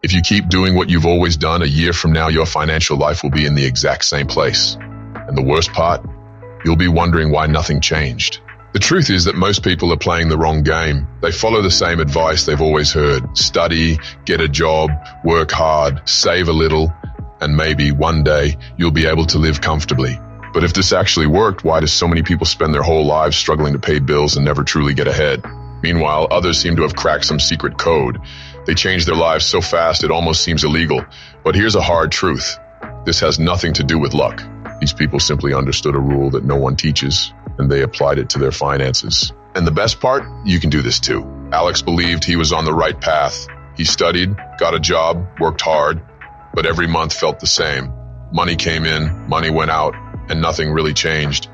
If you keep doing what you've always done, a year from now, your financial life will be in the exact same place. And the worst part, you'll be wondering why nothing changed. The truth is that most people are playing the wrong game. They follow the same advice they've always heard. Study, get a job, work hard, save a little, and maybe one day you'll be able to live comfortably. But if this actually worked, why do so many people spend their whole lives struggling to pay bills and never truly get ahead? Meanwhile, others seem to have cracked some secret code. They change their lives so fast it almost seems illegal. But here's a hard truth. This has nothing to do with luck. These people simply understood a rule that no one teaches, and they applied it to their finances. And the best part? You can do this too. Alex believed he was on the right path. He studied, got a job, worked hard, but every month felt the same. Money came in, money went out, and nothing really changed.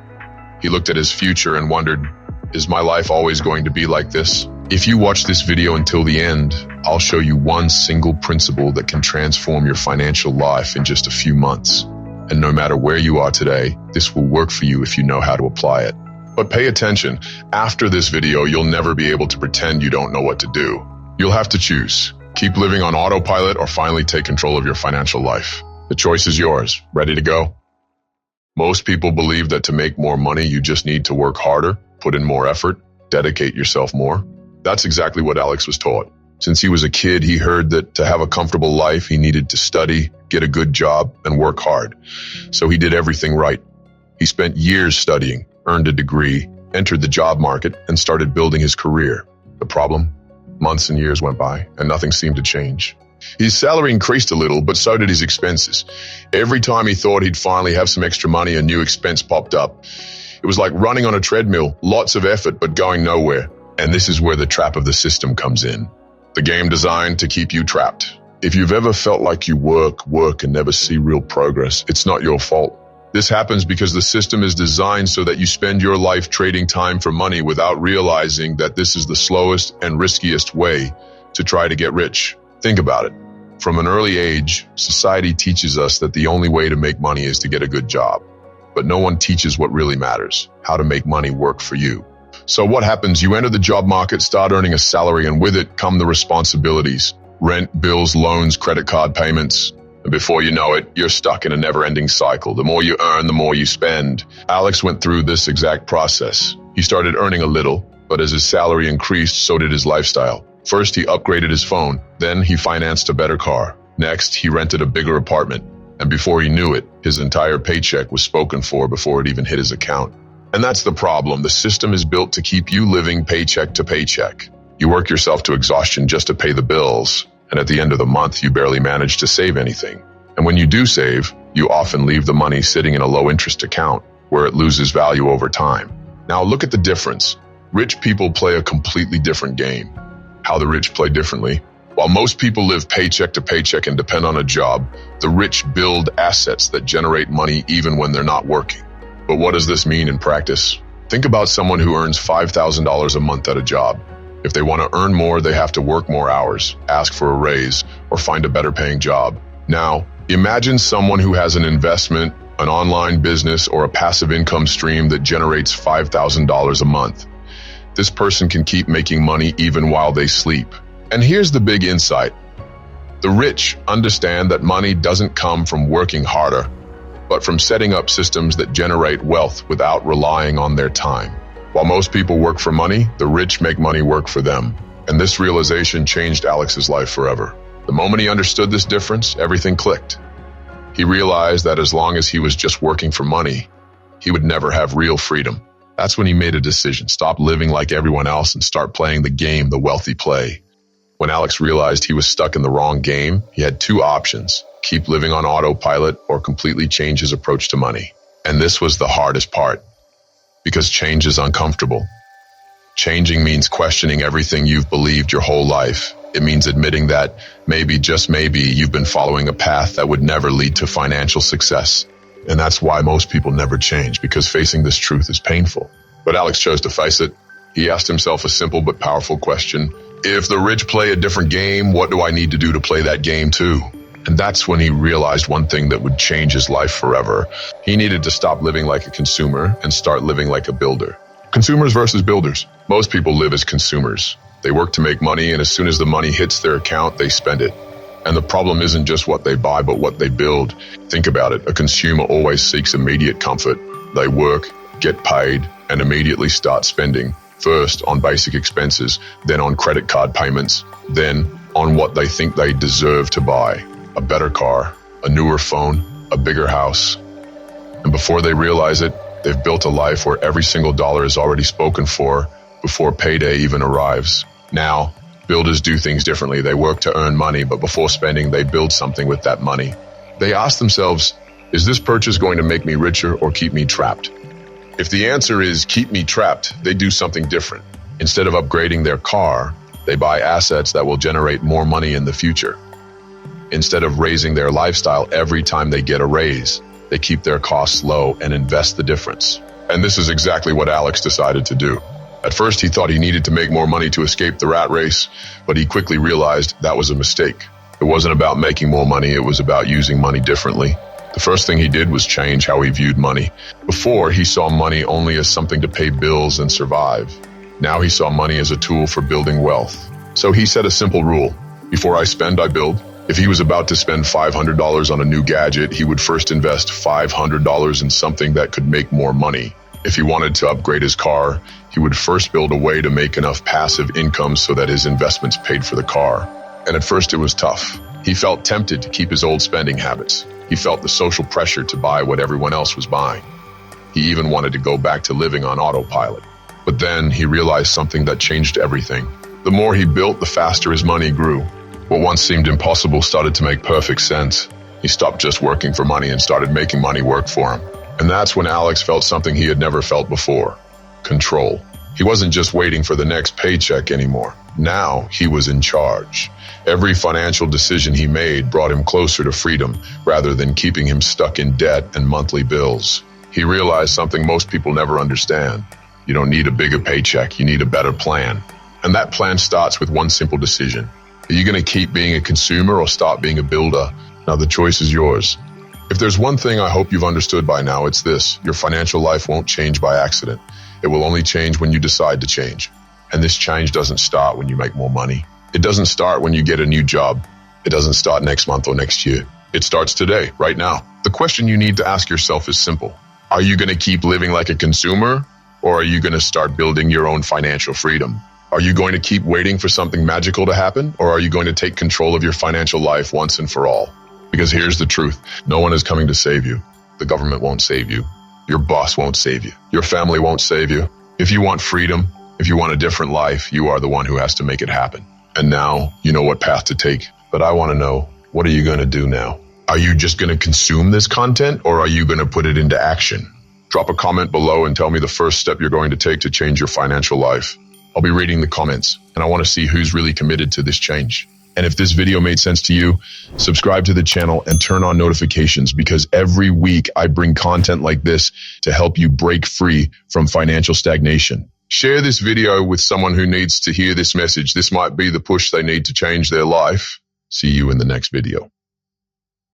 He looked at his future and wondered, is my life always going to be like this? If you watch this video until the end, I'll show you one single principle that can transform your financial life in just a few months. And no matter where you are today, this will work for you if you know how to apply it. But pay attention, after this video, you'll never be able to pretend you don't know what to do. You'll have to choose. Keep living on autopilot or finally take control of your financial life. The choice is yours. Ready to go? Most people believe that to make more money, you just need to work harder, put in more effort, dedicate yourself more. That's exactly what Alex was taught. Since he was a kid, he heard that to have a comfortable life, he needed to study, get a good job, and work hard. So he did everything right. He spent years studying, earned a degree, entered the job market, and started building his career. The problem? Months and years went by, and nothing seemed to change. His salary increased a little, but so did his expenses. Every time he thought he'd finally have some extra money, a new expense popped up. It was like running on a treadmill, lots of effort, but going nowhere. And this is where the trap of the system comes in. The game designed to keep you trapped. If you've ever felt like you work, and never see real progress, it's not your fault. This happens because the system is designed so that you spend your life trading time for money without realizing that this is the slowest and riskiest way to try to get rich. Think about it. From an early age, society teaches us that the only way to make money is to get a good job. But no one teaches what really matters, how to make money work for you. So what happens? You enter the job market, start earning a salary, and with it come the responsibilities. Rent, bills, loans, credit card payments. And before you know it, you're stuck in a never-ending cycle. The more you earn, the more you spend. Alex went through this exact process. He started earning a little, but as his salary increased, so did his lifestyle. First, he upgraded his phone. Then he financed a better car. Next, he rented a bigger apartment. And before he knew it, his entire paycheck was spoken for before it even hit his account. And that's the problem. The system is built to keep you living paycheck to paycheck. You work yourself to exhaustion just to pay the bills. And at the end of the month, you barely manage to save anything. And when you do save, you often leave the money sitting in a low-interest account where it loses value over time. Now look at the difference. Rich people play a completely different game. How the rich play differently. While most people live paycheck to paycheck and depend on a job, the rich build assets that generate money even when they're not working. But what does this mean in practice? Think about someone who earns $5,000 a month at a job. If they want to earn more, they have to work more hours, ask for a raise, or find a better paying job. Now, imagine someone who has an investment, an online business, or a passive income stream that generates $5,000 a month. This person can keep making money even while they sleep. And here's the big insight. The rich understand that money doesn't come from working harder, but from setting up systems that generate wealth without relying on their time. While most people work for money, the rich make money work for them. And this realization changed Alex's life forever. The moment he understood this difference, everything clicked. He realized that as long as he was just working for money, he would never have real freedom. That's when he made a decision, stop living like everyone else and start playing the game the wealthy play. When Alex realized he was stuck in the wrong game, he had two options: keep living on autopilot or completely change his approach to money. And this was the hardest part, because change is uncomfortable. Changing means questioning everything you've believed your whole life. It means admitting that maybe, just maybe, you've been following a path that would never lead to financial success. And that's why most people never change, because facing this truth is painful. But Alex chose to face it. He asked himself a simple but powerful question. If the rich play a different game, what do I need to do to play that game too? And that's when he realized one thing that would change his life forever. He needed to stop living like a consumer and start living like a builder. Consumers versus builders. Most people live as consumers. They work to make money, and as soon as the money hits their account, they spend it. And the problem isn't just what they buy, but what they build. Think about it. A consumer always seeks immediate comfort. They work, get paid, and immediately start spending. First on basic expenses, then on credit card payments, then on what they think they deserve to buy. A better car, a newer phone, a bigger house. And before they realize it, they've built a life where every single dollar is already spoken for before payday even arrives. Now, builders do things differently. They work to earn money, but before spending, they build something with that money. They ask themselves, is this purchase going to make me richer or keep me trapped? If the answer is keep me trapped, they do something different. Instead of upgrading their car, they buy assets that will generate more money in the future. Instead of raising their lifestyle every time they get a raise, they keep their costs low and invest the difference. And this is exactly what Alex decided to do. At first, he thought he needed to make more money to escape the rat race, but he quickly realized that was a mistake. It wasn't about making more money, it was about using money differently. The first thing he did was change how he viewed money. Before, he saw money only as something to pay bills and survive. Now he saw money as a tool for building wealth. So he set a simple rule. Before I spend, I build. If he was about to spend $500 on a new gadget, he would first invest $500 in something that could make more money. If he wanted to upgrade his car, he would first build a way to make enough passive income so that his investments paid for the car. And at first it was tough. He felt tempted to keep his old spending habits. He felt the social pressure to buy what everyone else was buying. He even wanted to go back to living on autopilot. But then he realized something that changed everything. The more he built, the faster his money grew. What once seemed impossible started to make perfect sense. He stopped just working for money and started making money work for him. And that's when Alex felt something he had never felt before. Control. He wasn't just waiting for the next paycheck anymore. Now he was in charge. Every financial decision he made brought him closer to freedom rather than keeping him stuck in debt and monthly bills. He realized something most people never understand. You don't need a bigger paycheck, you need a better plan. And that plan starts with one simple decision. Are you going to keep being a consumer or stop being a builder? Now the choice is yours. If there's one thing I hope you've understood by now, it's this. Your financial life won't change by accident. It will only change when you decide to change. And this change doesn't start when you make more money. It doesn't start when you get a new job. It doesn't start next month or next year. It starts today, right now. The question you need to ask yourself is simple. Are you going to keep living like a consumer, or are you going to start building your own financial freedom? Are you going to keep waiting for something magical to happen, or are you going to take control of your financial life once and for all? Because here's the truth. No one is coming to save you. The government won't save you. Your boss won't save you. Your family won't save you. If you want freedom, if you want a different life, you are the one who has to make it happen. And now you know what path to take. But I want to know, what are you going to do now? Are you just going to consume this content, or are you going to put it into action? Drop a comment below and tell me the first step you're going to take to change your financial life. I'll be reading the comments, and I want to see who's really committed to this change. And if this video made sense to you, subscribe to the channel and turn on notifications, because every week I bring content like this to help you break free from financial stagnation. Share this video with someone who needs to hear this message. This might be the push they need to change their life. See you in the next video.